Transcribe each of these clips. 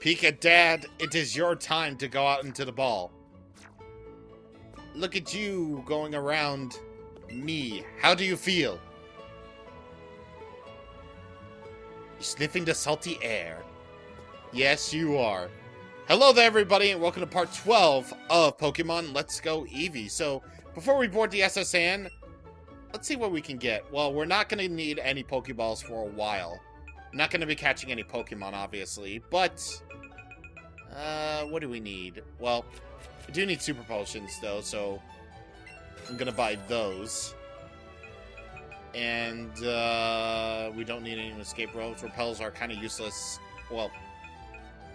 Pika Dad, it is your time to go out into the ball. Look at you going around me. How do you feel? You're sniffing the salty air. Yes, you are. Hello there, everybody, and welcome to part 12 of Pokemon Let's Go Eevee. So, before we board the SSN, let's see what we can get. Well, we're not going to need any Pokeballs for a while. I'm not going to be catching any Pokemon, obviously, but what do we need? Well, I do need Super Potions, though, so I'm going to buy those. And we don't need any escape routes. Repels are kind of useless. Well,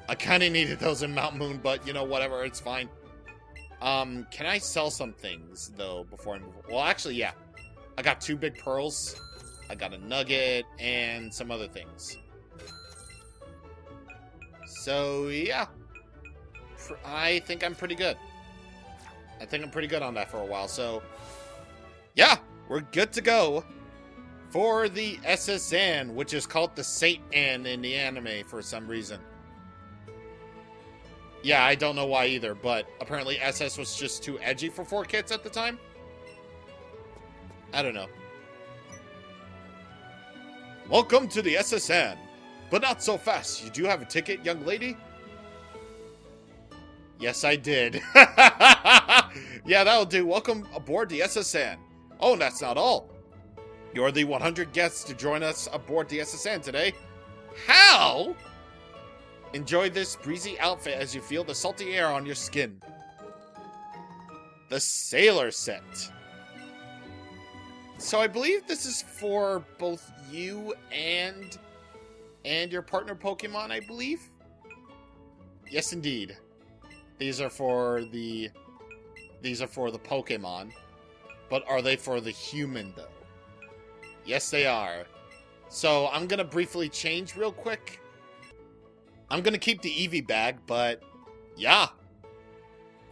I kind of needed those in Mount Moon, but, you know, whatever, it's fine. Can I sell some things, though, before I move? Well, actually, yeah. I got 2 big pearls. I got a nugget and some other things. So, yeah. I think I'm pretty good. I think I'm pretty good on that for a while. So, yeah, we're good to go for the SSN, which is called the Satan in the anime for some reason. Yeah, I don't know why either, but apparently SS was just too edgy for 4Kids at the time. I don't know. Welcome to the SSN. But not so fast. You do have a ticket, young lady? Yes, I did. Yeah, that'll do. Welcome aboard the SSN. Oh, and that's not all. You're the 100 guests to join us aboard the SSN today. How? Enjoy this breezy outfit as you feel the salty air on your skin. The Sailor Set. So I believe this is for both you and your partner Pokemon, I believe. Yes, indeed. These are for the Pokemon. But are they for the human, though? Yes, they are. So I'm going to briefly change real quick. I'm going to keep the Eevee bag, but yeah.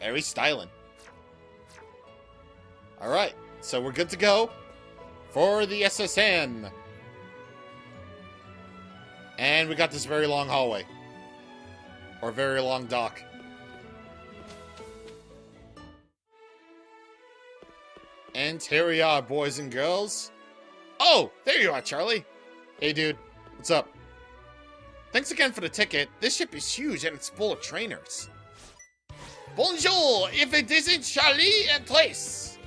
Very styling. Alright, so we're good to go for the SSN. And we got this very long hallway. Or very long dock. And here we are, boys and girls. Oh, there you are, Charlie. Hey, dude. What's up? Thanks again for the ticket. This ship is huge and it's full of trainers. Bonjour, if it isn't Charlie and Place.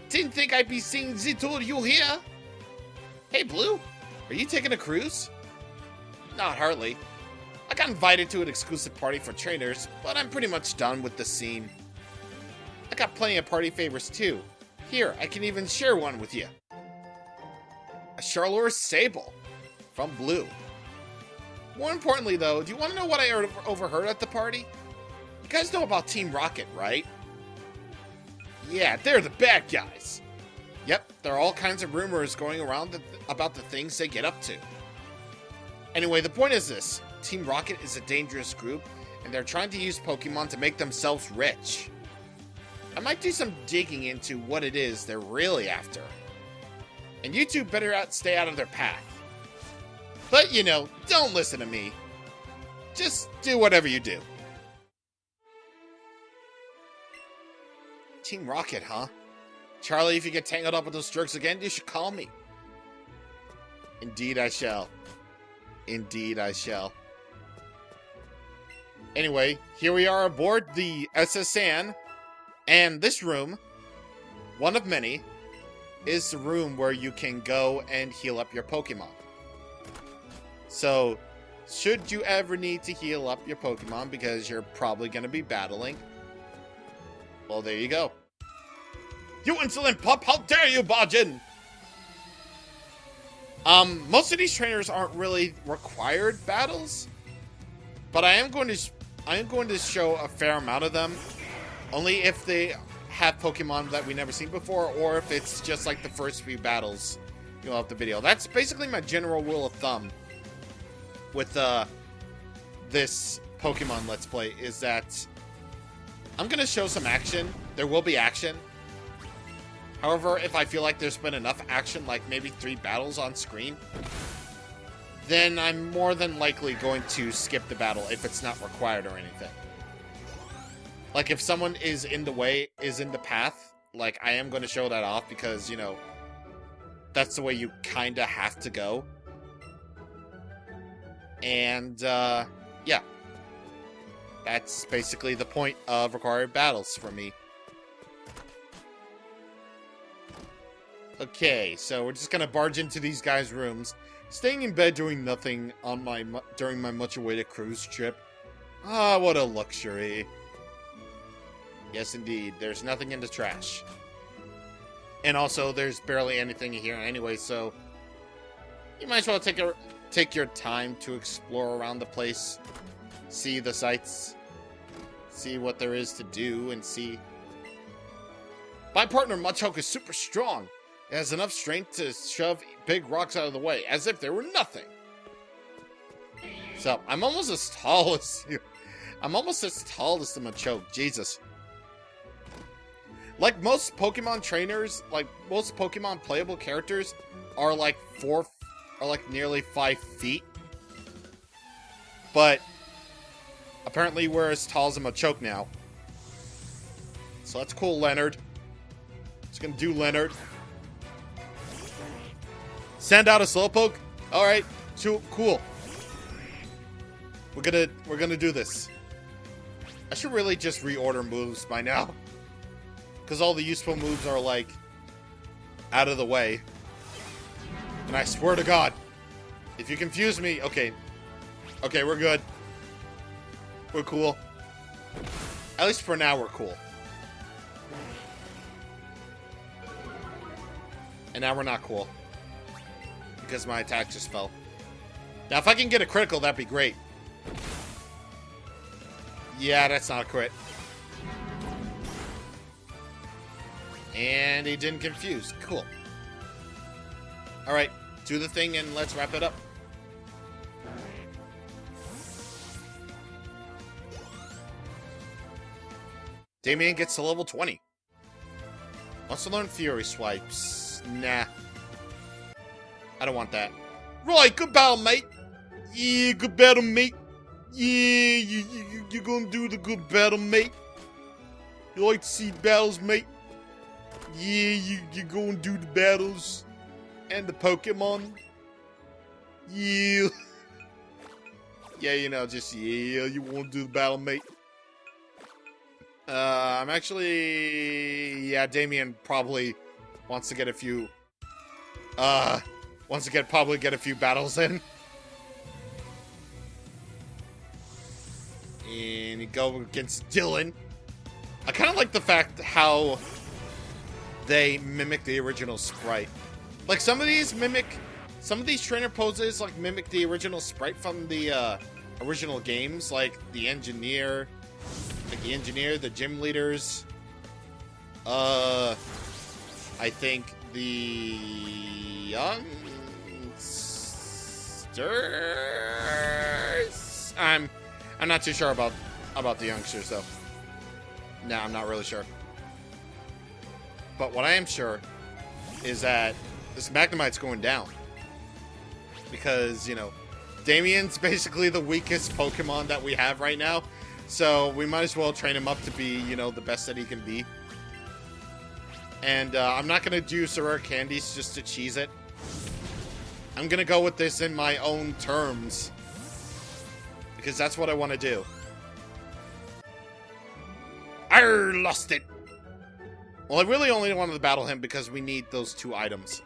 Didn't think I'd be seeing the two of you here. Hey, Blue. Are you taking a cruise? Not hardly. I got invited to an exclusive party for trainers, but I'm pretty much done with the scene. I got plenty of party favors, too. Here, I can even share one with you. A Charlure Sable from Blue. More importantly, though, do you want to know what I overheard at the party? You guys know about Team Rocket, right? Yeah, they're the bad guys. Yep, there are all kinds of rumors going around about the things they get up to. Anyway, the point is this. Team Rocket is a dangerous group, and they're trying to use Pokemon to make themselves rich. I might do some digging into what it is they're really after. And you two better stay out of their path. But, you know, don't listen to me. Just do whatever you do. Team Rocket, huh? Charlie, if you get tangled up with those jerks again, you should call me. Indeed I shall. Indeed I shall. Anyway, here we are aboard the SSN. And this room, one of many, is the room where you can go and heal up your Pokemon. So, should you ever need to heal up your Pokemon because you're probably going to be battling, well, there you go. You insolent pup! How dare you barge in! Most of these trainers aren't really required battles, but I am going to show a fair amount of them, only if they have Pokemon that we've never seen before, or if it's just like the first few battles you'll have the video. That's basically my general rule of thumb with this Pokemon Let's Play, is that I'm going to show some action. There will be action. However, if I feel like there's been enough action, like maybe 3 battles on screen, then I'm more than likely going to skip the battle if it's not required or anything. Like, if someone is in the way, is in the path, like, I am going to show that off because, you know, that's the way you kind of have to go. And, yeah. That's basically the point of required battles for me. Okay, so we're just gonna barge into these guys' rooms, staying in bed doing nothing on during my much-awaited cruise trip. Ah, what a luxury. Yes, indeed. There's nothing in the trash. And also, there's barely anything here anyway, so you might as well take your time to explore around the place, see the sights, see what there is to do, and see. My partner Machoke is super strong. It has enough strength to shove big rocks out of the way, as if they were nothing. So, I'm almost as tall as you. I'm almost as tall as the Machoke. Jesus. Like most Pokemon trainers, like most Pokemon playable characters are like nearly 5 feet. But apparently we're as tall as a Machoke now. So that's cool, Leonard. Just gonna do Leonard. Send out a Slowpoke? Alright, cool. We're gonna do this. I should really just reorder moves by now. Because all the useful moves are, like, out of the way. And I swear to God, if you confuse me... Okay. Okay, we're good. We're cool. At least for now, we're cool. And now we're not cool. Because my attack just fell. Now, if I can get a critical, that'd be great. Yeah, that's not a crit. And he didn't confuse. Cool. Alright, do the thing and let's wrap it up. Damien gets to level 20. Wants to learn Fury Swipes. Nah. I don't want that. Right, good battle, mate. Yeah, good battle, mate. Yeah, you're gonna do the good battle, mate. You like to see battles, mate? Yeah, you're gonna do the battles. And the Pokemon. Yeah. Yeah, you know, just, yeah, you wanna do the battle, mate? I'm actually... Yeah, Damien probably wants to get a few... probably get a few battles in. And you go against Dylan. I kind of like the fact how they mimic the original sprite. Like, some of these trainer poses, like, mimic the original sprite from the, original games. Like, the engineer, the gym leaders. I think the youngsters? I'm not too sure about the youngsters, though. No, I'm not really sure. But what I am sure is that this Magnemite's going down. Because, you know, Damien's basically the weakest Pokemon that we have right now. So we might as well train him up to be, you know, the best that he can be. And I'm not going to do Rare Candies just to cheese it. I'm going to go with this in my own terms. Because that's what I want to do. I lost it. Well, I really only wanted to battle him because we need those 2 items.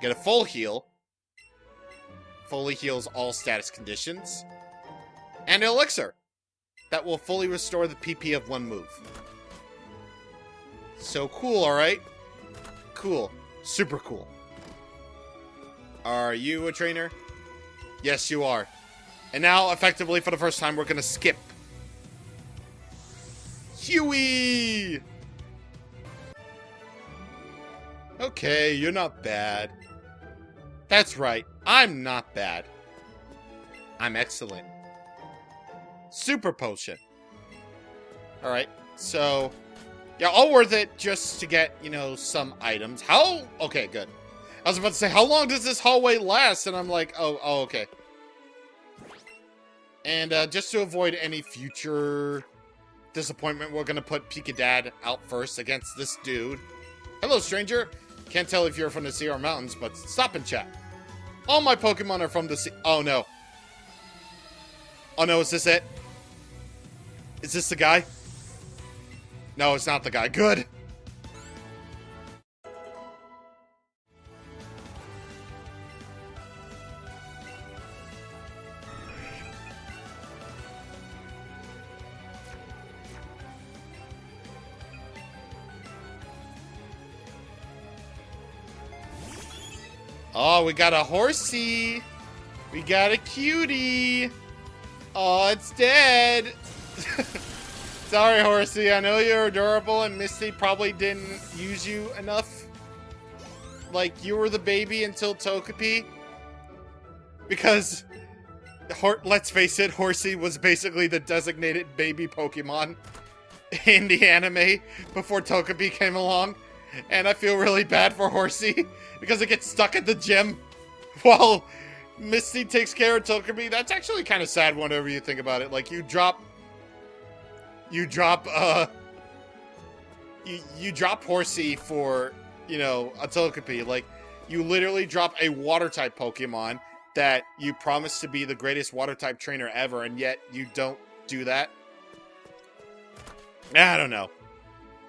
Get a full heal. Fully heals all status conditions. And an elixir. That will fully restore the PP of 1 move. So cool, alright? Cool. Super cool. Are you a trainer? Yes, you are. And now, effectively, for the first time, we're gonna skip. Huey! Okay, you're not bad. That's right, I'm not bad. I'm excellent. Super potion. Alright, so... yeah, all worth it just to get, you know, some items. How... okay, good. I was about to say, how long does this hallway last? And I'm like, oh, okay. And just to avoid any future disappointment, we're gonna put Pika Dad out first against this dude. Hello, stranger. Can't tell if you're from the sea or mountains, but stop and chat. All my Pokemon are from the sea. Oh, no. Oh, no, is this it? Is this the guy? No, it's not the guy. Good. Oh, we got a horsey. We got a cutie. Oh, it's dead. Sorry, horsey. I know you're adorable and Misty probably didn't use you enough. Like, you were the baby until Togepi. Because, let's face it, Horsey was basically the designated baby Pokemon in the anime before Togepi came along. And I feel really bad for Horsey because it gets stuck at the gym while Misty takes care of Togepi. That's actually kind of sad whenever you think about it. Like, you drop Horsey for, you know, a Togepi. Like, you literally drop a water-type Pokemon that you promised to be the greatest water-type trainer ever, and yet you don't do that. I don't know.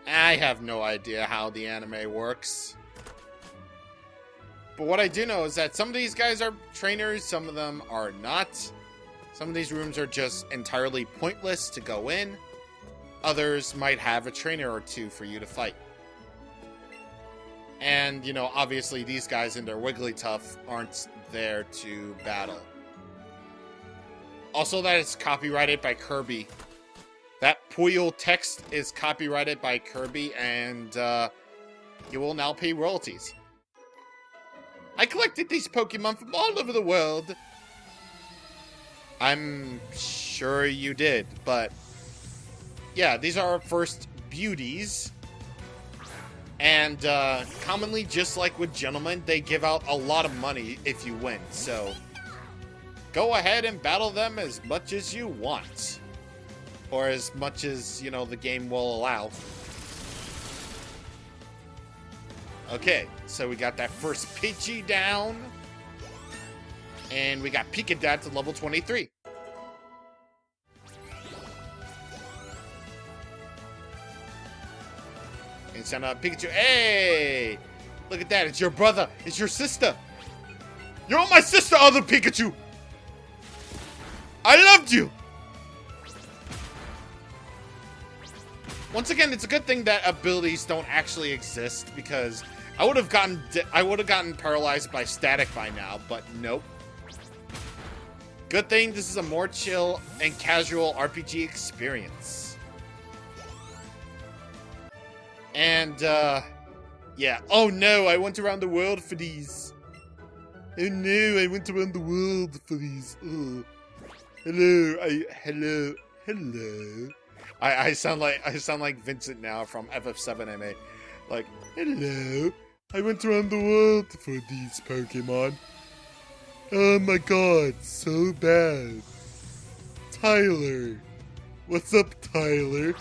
I have no idea how the anime works. But what I do know is that some of these guys are trainers, some of them are not. Some of these rooms are just entirely pointless to go in. Others might have a trainer or two for you to fight. And, you know, obviously these guys in their Wigglytuff aren't there to battle. Also, that is copyrighted by Kirby. That Puyo text is copyrighted by Kirby, and you will now pay royalties. I collected these Pokemon from all over the world. I'm sure you did, but yeah, these are our first beauties. And commonly, just like with gentlemen, they give out a lot of money if you win. So go ahead and battle them as much as you want. Or as much as, you know, the game will allow. Okay, so we got that first Pidgey down. And we got Pika Dad to level 23. And send out Pikachu. Hey! Look at that, it's your brother. It's your sister. You're my sister, other Pikachu. I loved you. Once again, it's a good thing that abilities don't actually exist, because I would have gotten paralyzed by static by now, but nope. Good thing this is a more chill and casual RPG experience. And yeah. Oh no, I went around the world for these. Oh no, I went around the world for these. Oh. Hello. I sound like Vincent now from FF7MA. Like, hello. I went around the world for these Pokemon. Oh my god, so bad. Tyler. What's up, Tyler?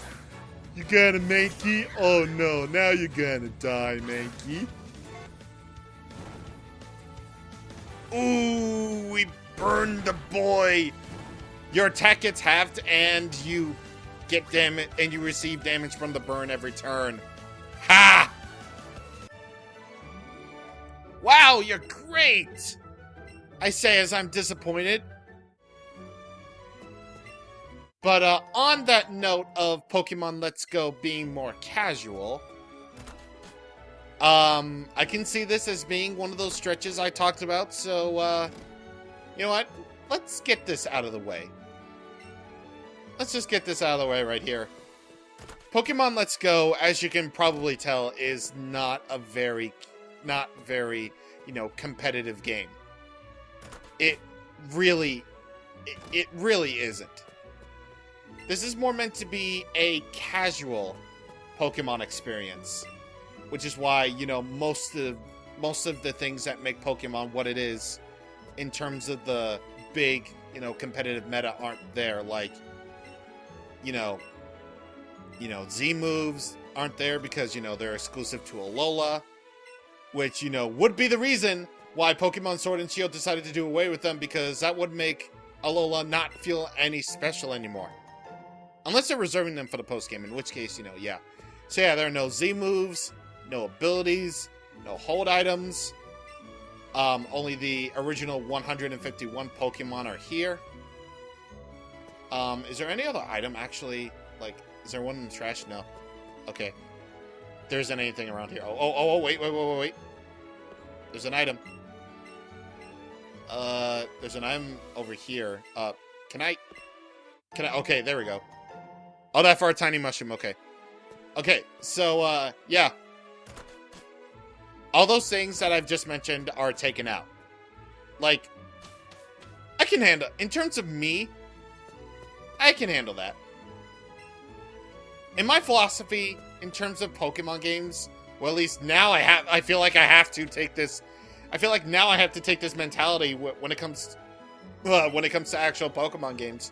You got a Mankey? Oh no, now you're gonna die, Mankey. Ooh, we burned the boy. Your attack gets halved and you get damage, and you receive damage from the burn every turn. Ha! Wow, you're great! I say as I'm disappointed. But on that note of Pokemon Let's Go being more casual, I can see this as being one of those stretches I talked about, so you know what? Let's get this out of the way. Let's just get this out of the way right here. Pokemon Let's Go, as you can probably tell, is not very, you know, competitive game. It really isn't. This is more meant to be a casual Pokemon experience, which is why, you know, most of most of the things that make Pokemon what it is in terms of the big, competitive meta aren't there. Like, Z moves aren't there because, they're exclusive to Alola, which, would be the reason why Pokemon Sword and Shield decided to do away with them, because that would make Alola not feel any special anymore. Unless they're reserving them for the post-game, in which case, yeah. So yeah, there are no Z moves, no abilities, no hold items. Only the original 151 Pokemon are here. Is there any other item, actually? Like, is there one in the trash? No. Okay. There isn't anything around here. Oh, wait. There's an item. There's an item over here. Can I? Okay, there we go. Oh, that for a tiny mushroom. Okay. Okay, so, yeah. All those things that I've just mentioned are taken out. Like, I can handle... In terms of me, I can handle that. In my philosophy, in terms of Pokemon games, well, at least now I feel like I have to take this... I feel like now I have to take this mentality when it comes to actual Pokemon games.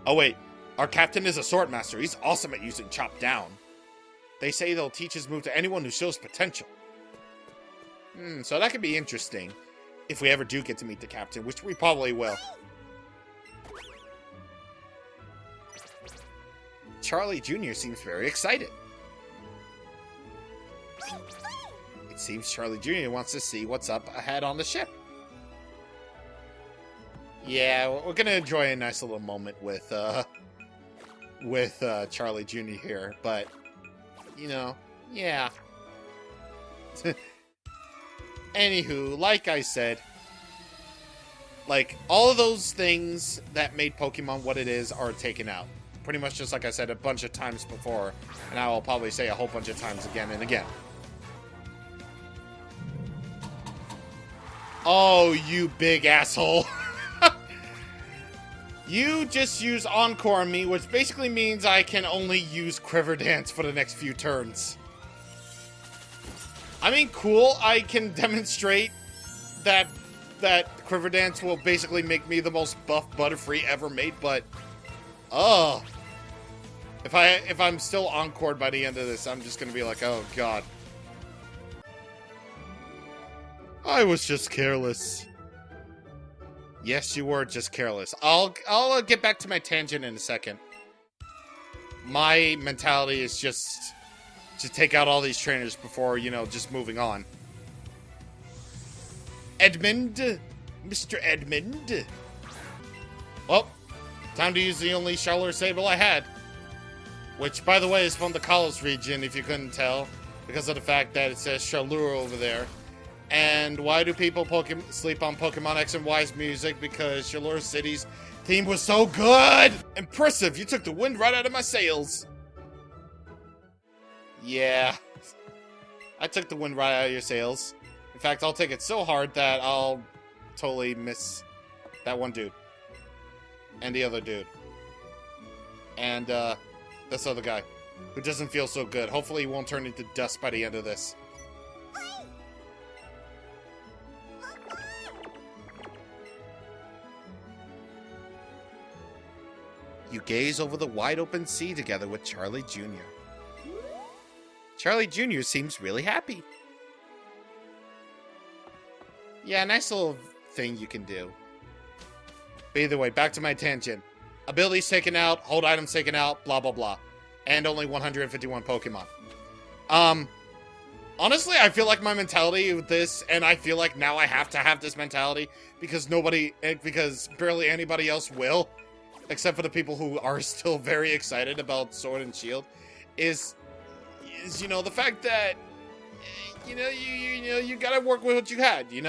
Oh, wait. Our captain is a sword master. He's awesome at using Chop Down. They say they'll teach his move to anyone who shows potential. So that could be interesting if we ever do get to meet the captain, which we probably will. Charlie Jr. seems very excited. It seems Charlie Jr. wants to see what's up ahead on the ship. Yeah, we're gonna enjoy a nice little moment with Charlie Jr. here, but, yeah. Anywho, like I said, like, all of those things that made Pokemon what it is are taken out. Pretty much just like I said a bunch of times before, and I will probably say a whole bunch of times again and again. Oh, you big asshole. You just use Encore on me, which basically means I can only use Quiver Dance for the next few turns. I mean, cool, I can demonstrate that Quiver Dance will basically make me the most buff Butterfree ever made, but... If I'm still encored by the end of this, I'm just gonna be like, oh god. I was just careless. Yes, you were just careless. I'll get back to my tangent in a second. My mentality is just to take out all these trainers before, just moving on. Edmund. Mr. Edmund. Well, time to use the only Charlotte Sable I had. Which, by the way, is from the Kalos region, if you couldn't tell. Because of the fact that it says Chaleur over there. And why do people sleep on Pokemon X and Y's music? Because Chaleur City's theme was so good! Impressive, you took the wind right out of my sails. Yeah. I took the wind right out of your sails. In fact, I'll take it so hard that I'll totally miss that one dude. And the other dude. And, this other guy. Who doesn't feel so good. Hopefully he won't turn into dust by the end of this. You gaze over the wide-open sea together with Charlie Jr. Charlie Jr. seems really happy. Yeah, nice little thing you can do. But either way, back to my tangent. Abilities taken out, hold items taken out, blah, blah, blah. And only 151 Pokemon. Honestly, I feel like my mentality with this, and I feel like now I have to have this mentality, because barely anybody else will, except for the people who are still very excited about Sword and Shield, is the fact that, you gotta work with what you had, You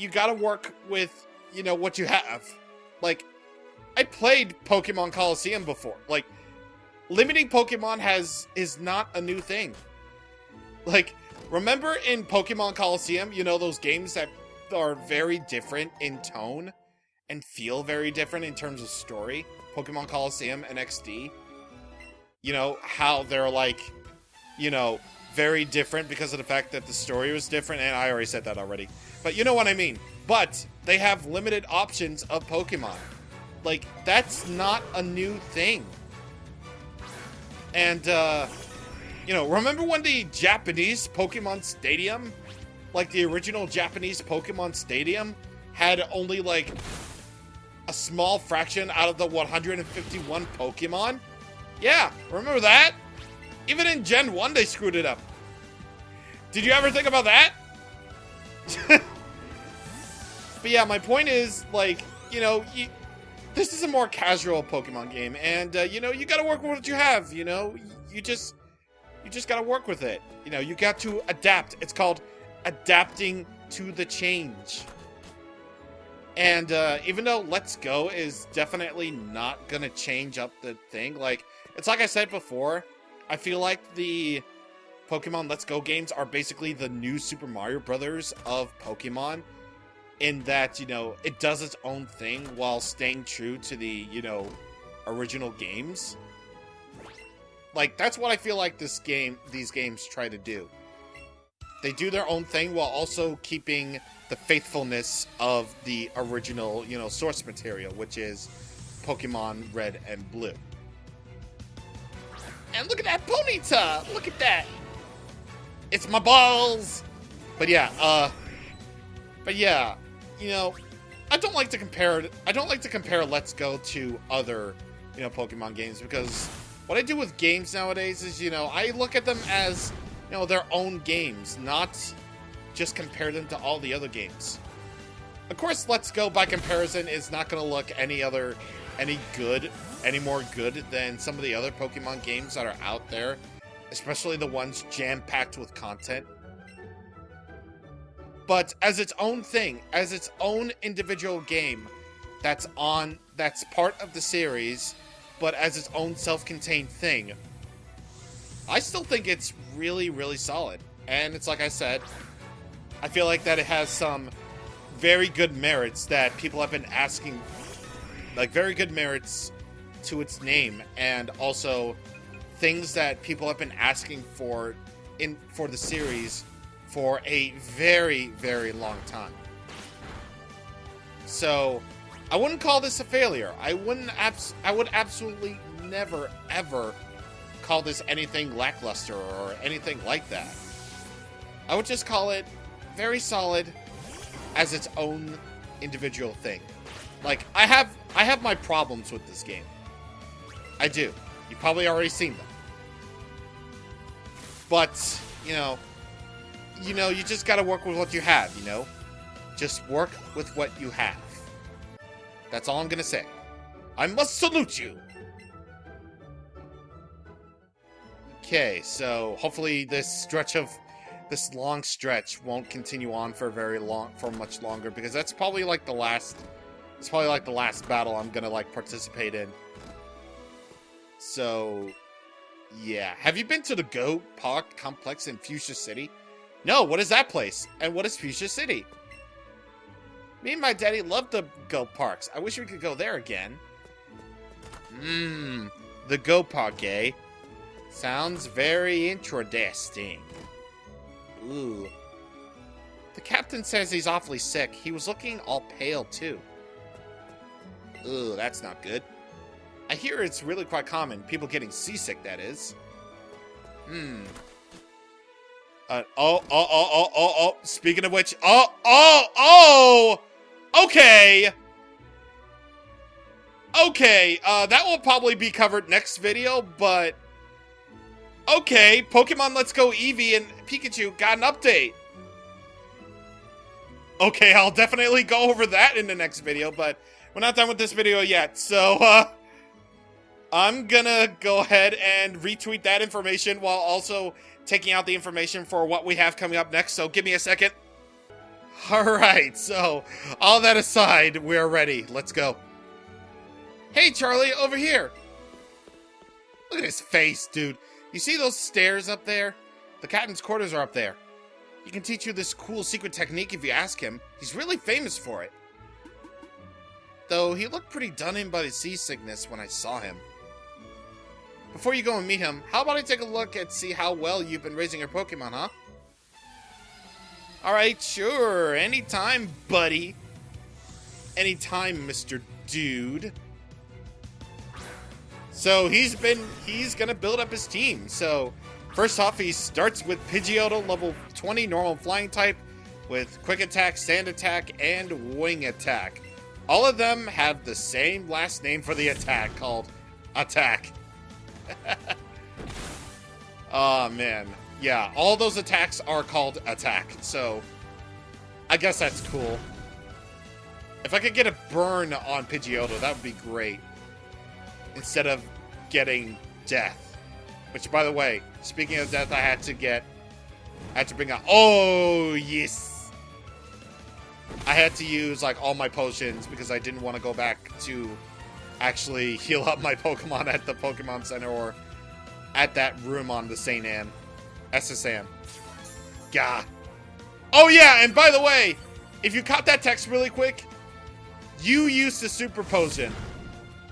gotta work with, what you have. Like, I played Pokemon Coliseum before. Like, limiting Pokemon is not a new thing. Like, remember in Pokemon Coliseum, those games that are very different in tone and feel very different in terms of story? Pokemon Coliseum and XD. How they're like, very different because of the fact that the story was different, and I already said that already. But you know what I mean. But they have limited options of Pokemon. Like, that's not a new thing. And, you know, remember when the Japanese Pokemon Stadium, like the original Japanese Pokemon Stadium, had only, like, a small fraction out of the 151 Pokemon? Yeah, remember that? Even in Gen 1, they screwed it up. Did you ever think about that? But yeah, my point is, like, you know, this is a more casual Pokemon game, and, you know, you gotta work with what you have, you know? You just gotta work with it. You know, you got to adapt. It's called adapting to the change. And, even though Let's Go is definitely not gonna change up the thing, like, it's like I said before, I feel like the Pokemon Let's Go games are basically the new Super Mario Brothers of Pokemon, in that, you know, it does its own thing while staying true to the, you know, original games. Like, that's what I feel like these games try to do. They do their own thing while also keeping the faithfulness of the original, you know, source material, which is Pokemon Red and Blue. And look at that Ponyta! Look at that! It's my balls! But yeah, you know, I don't like to compare Let's Go to other, you know, Pokemon games, because what I do with games nowadays is, you know, I look at them as, you know, their own games, not just compare them to all the other games. Of course, Let's Go, by comparison, is not going to look any more good than some of the other Pokemon games that are out there, especially the ones jam-packed with content. But as its own thing, as its own individual game that's part of the series, but as its own self-contained thing, I still think it's really, really solid. And it's like I said, I feel like that it has some very good merits that people have been asking, like very good merits to its name, and also things that people have been asking for the series for a very, very long time. So, I wouldn't call this a failure. I would absolutely never, ever call this anything lackluster or anything like that. I would just call it very solid as its own individual thing. Like, I have my problems with this game. I do. You've probably already seen them. But, you know, you just gotta work with what you have, you know? Just work with what you have. That's all I'm gonna say. I must salute you! Okay, so hopefully this long stretch won't continue on for much longer, because that's probably like the last battle I'm gonna like participate in. So, yeah. Have you been to the Go Park complex in Fuchsia City? No, what is that place? And what is Fuchsia City? Me and my daddy love the Go Parks. I wish we could go there again. The Go Park, eh? Sounds very interesting. Ooh. The captain says he's awfully sick. He was looking all pale, too. Ooh, that's not good. I hear it's really quite common. People getting seasick, that is. Speaking of which, okay. Okay, that will probably be covered next video, but okay, Pokemon Let's Go Eevee and Pikachu got an update. Okay, I'll definitely go over that in the next video, but we're not done with this video yet, so, I'm gonna go ahead and retweet that information while also taking out the information for what we have coming up next, so give me a second. Alright, so, all that aside, we're ready. Let's go. Hey, Charlie, over here! Look at his face, dude. You see those stairs up there? The captain's quarters are up there. He can teach you this cool secret technique if you ask him. He's really famous for it. Though he looked pretty done in by the seasickness when I saw him. before you go and meet him, how about I take a look and see how well you've been raising your Pokemon, huh? Alright, sure. Anytime, buddy. Anytime, Mr. Dude. So he's gonna build up his team. So first off, he starts with Pidgeotto, level 20, normal flying type, with quick attack, sand attack, and wing attack. All of them have the same last name for the attack, called Attack. Oh man. Yeah, all those attacks are called Attack, so I guess that's cool. If I could get a burn on Pidgeotto, that would be great. Instead of getting death. Which, by the way, speaking of death, I had to bring out... Oh, yes! I had to use, like, all my potions because I didn't want to go back to actually heal up my Pokemon at the Pokemon Center or at that room on the St. Anne. SSN. Gah. Oh, yeah, and by the way, if you caught that text really quick, you used the Super Potion.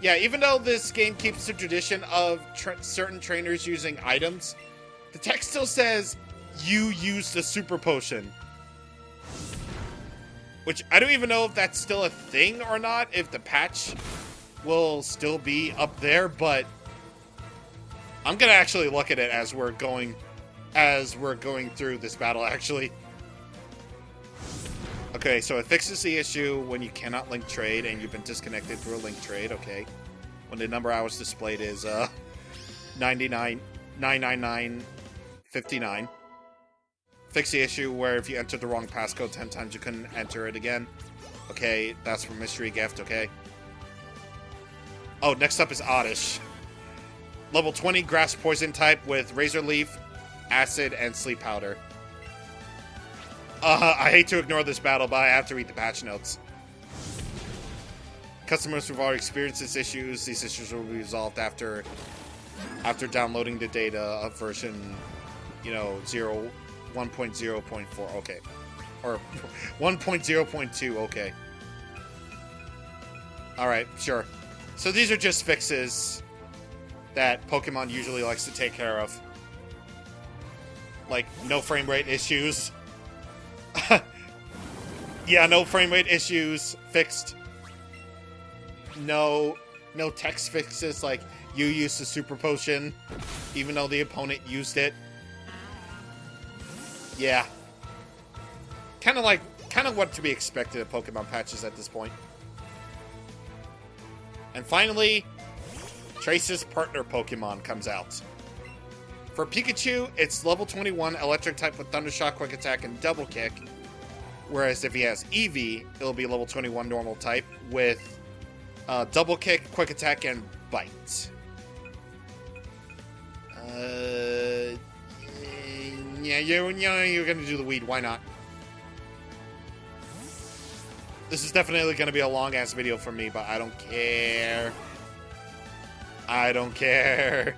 Yeah, even though this game keeps the tradition of certain trainers using items, the text still says, you used the Super Potion. Which, I don't even know if that's still a thing or not, if the patch will still be up there, but I'm gonna actually look at it as we're going through this battle, actually. Okay, so it fixes the issue when you cannot link trade and you've been disconnected through a link trade, okay. When the number hours displayed is 99959. Fix the issue where if you entered the wrong passcode 10 times you couldn't enter it again. Okay, that's for Mystery Gift, okay. Oh, next up is Oddish. Level 20 Grass Poison type with Razor Leaf, Acid, and Sleep Powder. I hate to ignore this battle, but I have to read the patch notes. Customers who've already experienced these issues will be resolved after downloading the data of version, 1.0.4, okay. Or 1.0.2, okay. Alright, sure. So these are just fixes that Pokemon usually likes to take care of. Like, no frame rate issues. Yeah, no frame rate issues fixed. No text fixes like you used the Super Potion even though the opponent used it. Yeah. Kind of what to be expected of Pokemon patches at this point. And finally, Trace's partner Pokemon comes out. For Pikachu, it's level 21 electric type with Thundershock, Quick Attack, and Double Kick. Whereas if he has Eevee, it'll be level 21 normal type with Double Kick, Quick Attack, and Bite. Yeah, you're gonna do the weed. Why not? This is definitely gonna be a long-ass video for me, but I don't care. I don't care.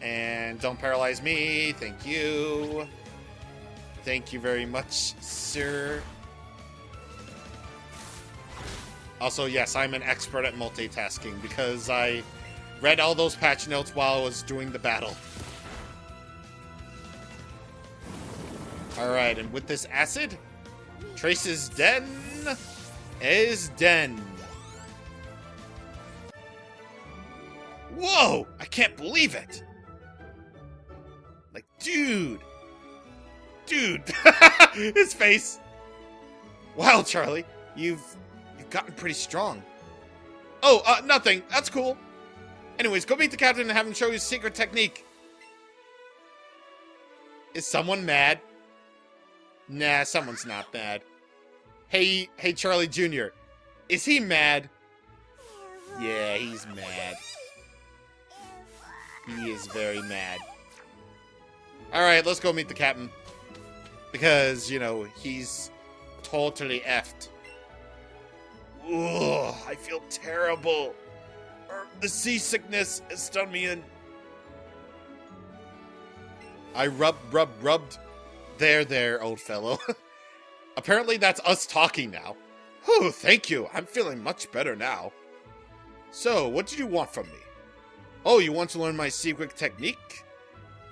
And don't paralyze me. Thank you. Thank you very much, sir. Also, yes, I'm an expert at multitasking because I read all those patch notes while I was doing the battle. Alright, and with this acid, Trace's den is den. Whoa! I can't believe it! Like, dude! His face! Wow, Charlie, you've gotten pretty strong. Oh, nothing. That's cool. Anyways, go meet the captain and have him show you his secret technique. Is someone mad? Nah, someone's not mad. Hey, Charlie Jr., is he mad? Yeah, he's mad. He is very mad. Alright, let's go meet the captain. Because, he's totally effed. Ugh, I feel terrible. The seasickness has done me in. I rubbed. There, old fellow. Apparently that's us talking now. Whew, thank you. I'm feeling much better now. So, what did you want from me? Oh, you want to learn my secret technique?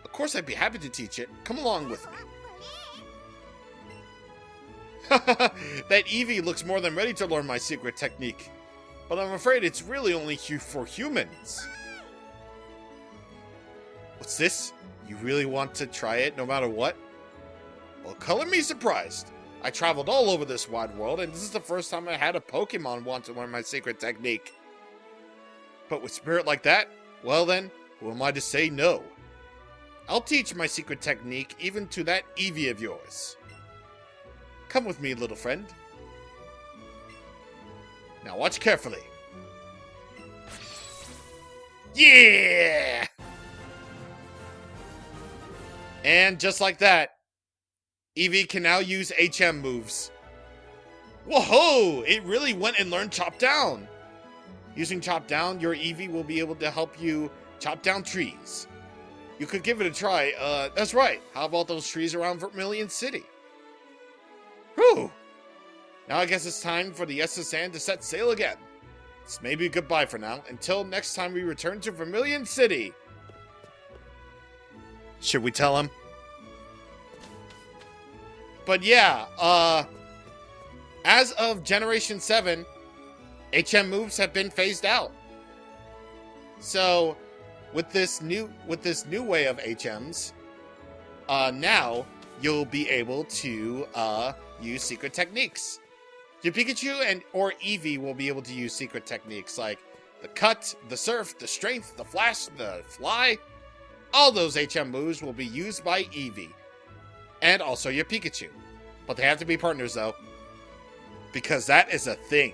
Of course, I'd be happy to teach it. Come along with me. That Eevee looks more than ready to learn my secret technique. But I'm afraid it's really only for humans. What's this? You really want to try it no matter what? Well, color me surprised. I traveled all over this wide world, and this is the first time I had a Pokemon want to learn my secret technique. But with spirit like that, well then, who am I to say no? I'll teach my secret technique even to that Eevee of yours. Come with me, little friend. Now watch carefully. Yeah! And just like that, Eevee can now use HM moves. Whoa! It really went and learned Chop Down! Using Chop Down, your Eevee will be able to help you chop down trees. You could give it a try. That's right. How about those trees around Vermilion City? Whew! Now I guess it's time for the SSN to set sail again. This may be goodbye for now, until next time we return to Vermilion City. Should we tell him? But yeah, as of Generation 7, HM moves have been phased out. So, with this new way of HMs, now you'll be able to use secret techniques. Your Pikachu or Eevee will be able to use secret techniques like the cut, the surf, the strength, the flash, the fly. All those HM moves will be used by Eevee. And also your Pikachu. But they have to be partners though. Because that is a thing.